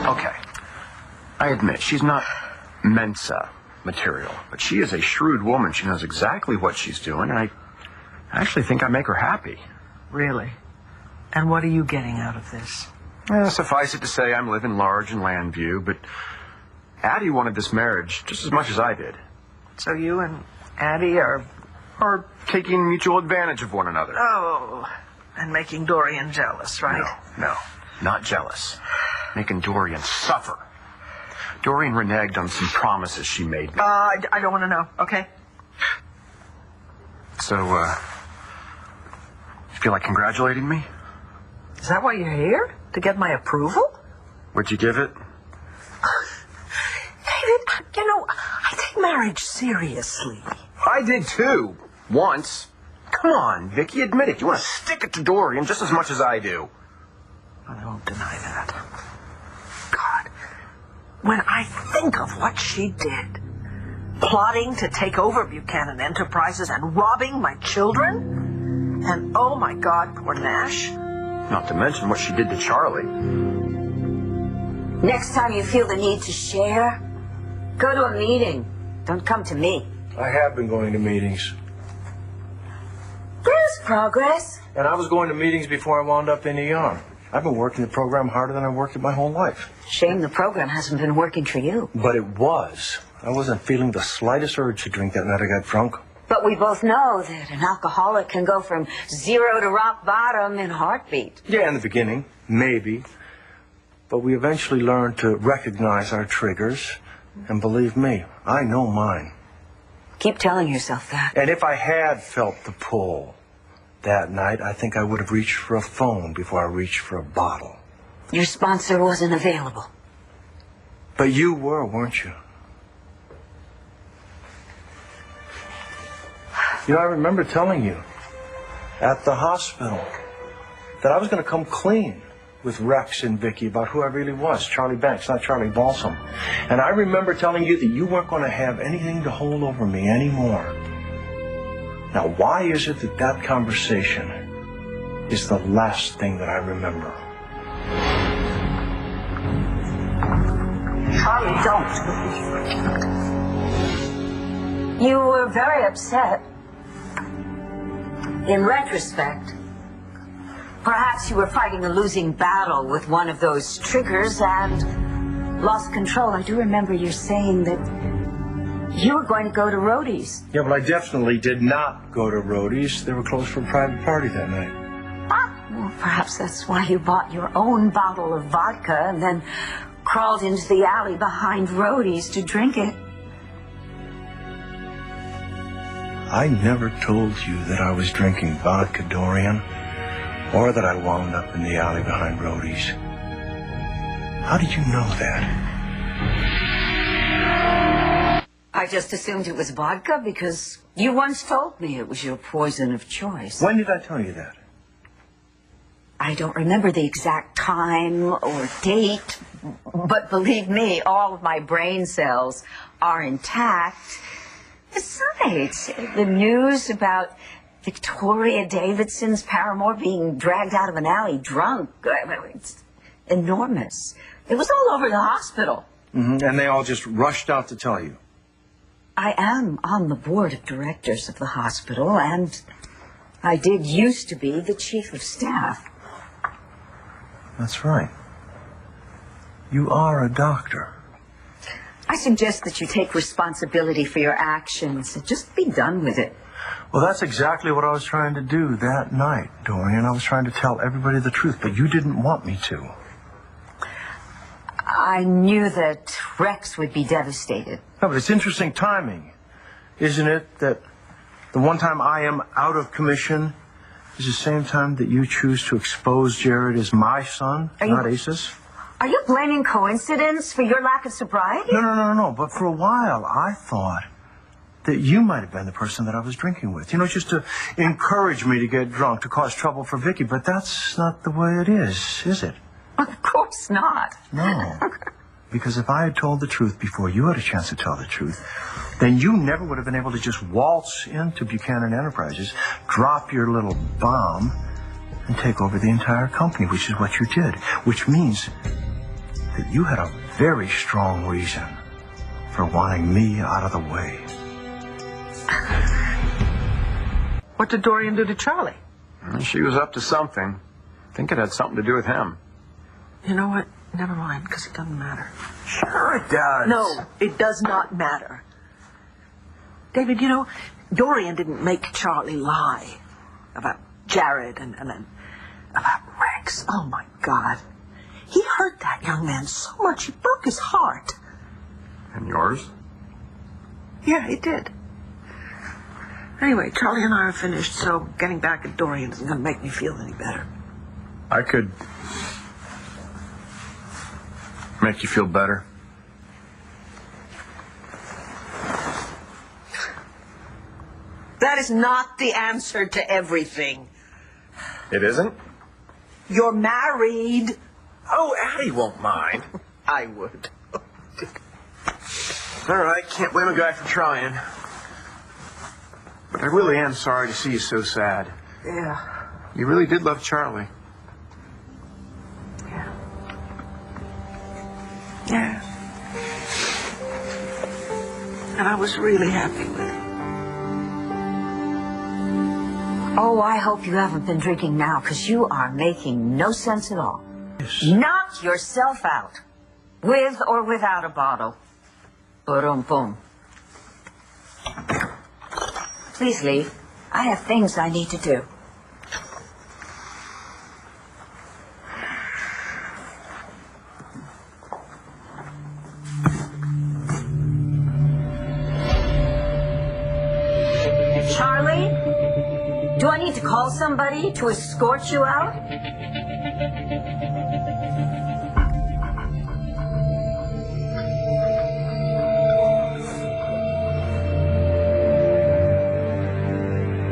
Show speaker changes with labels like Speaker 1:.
Speaker 1: Okay. I admit, she's not Mensa material, but she is a shrewd woman. She knows exactly what she's doing, and I actually think I make her happy.
Speaker 2: Really? And what are you getting out of this?
Speaker 1: Suffice it to say, I'm living large in Landview, but Addie wanted this marriage just as much as I did.
Speaker 2: So you and Addie are
Speaker 1: taking mutual advantage of one another.
Speaker 2: Oh, and making Dorian jealous, right?
Speaker 1: No, not jealous. Making Dorian suffer. Dorian reneged on some promises she made me.
Speaker 2: I don't want to know, okay?
Speaker 1: So, you feel like congratulating me?
Speaker 2: Is that why you're here? To get my approval?
Speaker 1: Would you give it?
Speaker 2: David, you know, I take marriage seriously.
Speaker 1: I did too. Once. Come on, Viki, admit it. You want to stick it to Dorian just as much as I do.
Speaker 2: I won't deny that. God, when I think of what she did, plotting to take over Buchanan Enterprises and robbing my children, and oh my God, poor Nash.
Speaker 1: Not to mention what she did to Charlie.
Speaker 3: Next time you feel the need to share, go to a meeting. Don't come to me.
Speaker 4: I have been going to meetings.
Speaker 3: There's progress.
Speaker 4: And I was going to meetings before I wound up in ER. I've been working the program harder than I've worked it my whole life.
Speaker 3: Shame the program hasn't been working for you.
Speaker 4: But it was. I wasn't feeling the slightest urge to drink that night I got drunk.
Speaker 3: But we both know that an alcoholic can go from zero to rock bottom in a heartbeat.
Speaker 4: Yeah, in the beginning, maybe. But we eventually learned to recognize our triggers. And believe me, I know mine.
Speaker 3: Keep telling yourself that.
Speaker 4: And if I had felt the pull that night, I think I would have reached for a phone before I reached for a bottle.
Speaker 3: Your sponsor wasn't available.
Speaker 4: But you were, weren't you? You know, I remember telling you at the hospital that I was going to come clean with Rex and Viki about who I really was, Charlie Banks, not Charlie Balsam. And I remember telling you that you weren't going to have anything to hold over me anymore. Now, why is it that that conversation is the last thing that I remember?
Speaker 3: Charlie, don't. You were very upset. In retrospect, perhaps you were fighting a losing battle with one of those triggers and lost control. I do remember you saying that you were going to go to Rhodey's.
Speaker 4: Yeah, but I definitely did not go to Rhodey's. They were closed for a private party that night.
Speaker 3: Ah, well, perhaps that's why you bought your own bottle of vodka and then crawled into the alley behind Rhodey's to drink it.
Speaker 4: I never told you that I was drinking vodka, Dorian, or that I wound up in the alley behind Rhodey's. How did you know that?
Speaker 3: I just assumed it was vodka because you once told me it was your poison of choice.
Speaker 4: When did I tell you that?
Speaker 3: I don't remember the exact time or date, but believe me, all of my brain cells are intact. Besides, the news about Victoria Davidson's paramour being dragged out of an alley drunk, it's enormous. It was all over the hospital.
Speaker 4: Mm-hmm. And they all just rushed out to tell you.
Speaker 3: I am on the board of directors of the hospital, and I did used to be the chief of staff.
Speaker 4: That's right. You are a doctor.
Speaker 3: I suggest that you take responsibility for your actions and just be done with it.
Speaker 4: Well, that's exactly what I was trying to do that night, Dorian. I was trying to tell everybody the truth, but you didn't want me to.
Speaker 3: I knew that Rex would be devastated.
Speaker 4: No, but it's interesting timing, isn't it? That the one time I am out of commission is the same time that you choose to expose Jared as my son, not Ace's.
Speaker 3: Are you blaming coincidence for your lack of sobriety?
Speaker 4: No. But for a while, I thought that you might have been the person that I was drinking with. You know, just to encourage me to get drunk, to cause trouble for Viki. But that's not the way it is it?
Speaker 3: Of course not.
Speaker 4: No. Because if I had told the truth before you had a chance to tell the truth, then you never would have been able to just waltz into Buchanan Enterprises, drop your little bomb, and take over the entire company, which is what you did. Which means that you had a very strong reason for wanting me out of the way.
Speaker 2: What did Dorian do to Charlie?
Speaker 1: She was up to something. I think it had something to do with him.
Speaker 2: You know what? Never mind, because it doesn't matter.
Speaker 1: Sure it does.
Speaker 2: No, it does not matter. David, you know, Dorian didn't make Charlie lie about Jared and then about Rex. Oh, my God. He hurt that young man so much, he broke his heart.
Speaker 1: And yours?
Speaker 2: Yeah, he did. Anyway, Charlie and I are finished, so getting back at Dorian isn't going to make me feel any better.
Speaker 1: I could make you feel better.
Speaker 2: That is not the answer to everything.
Speaker 1: It isn't?
Speaker 2: You're married.
Speaker 1: Oh, Addie won't mind.
Speaker 2: I would.
Speaker 1: All right, can't blame a guy for trying. But I really am sorry to see you so sad.
Speaker 2: Yeah.
Speaker 1: You really did love Charlie.
Speaker 2: Yeah. Yeah. And I was really happy with him.
Speaker 3: Oh, I hope you haven't been drinking now, because you are making no sense at all.
Speaker 4: Yes.
Speaker 3: Knock yourself out, with or without a bottle. Boom, boom. Please leave. I have things I need to do. Charlie? Do I need to call somebody to escort you out?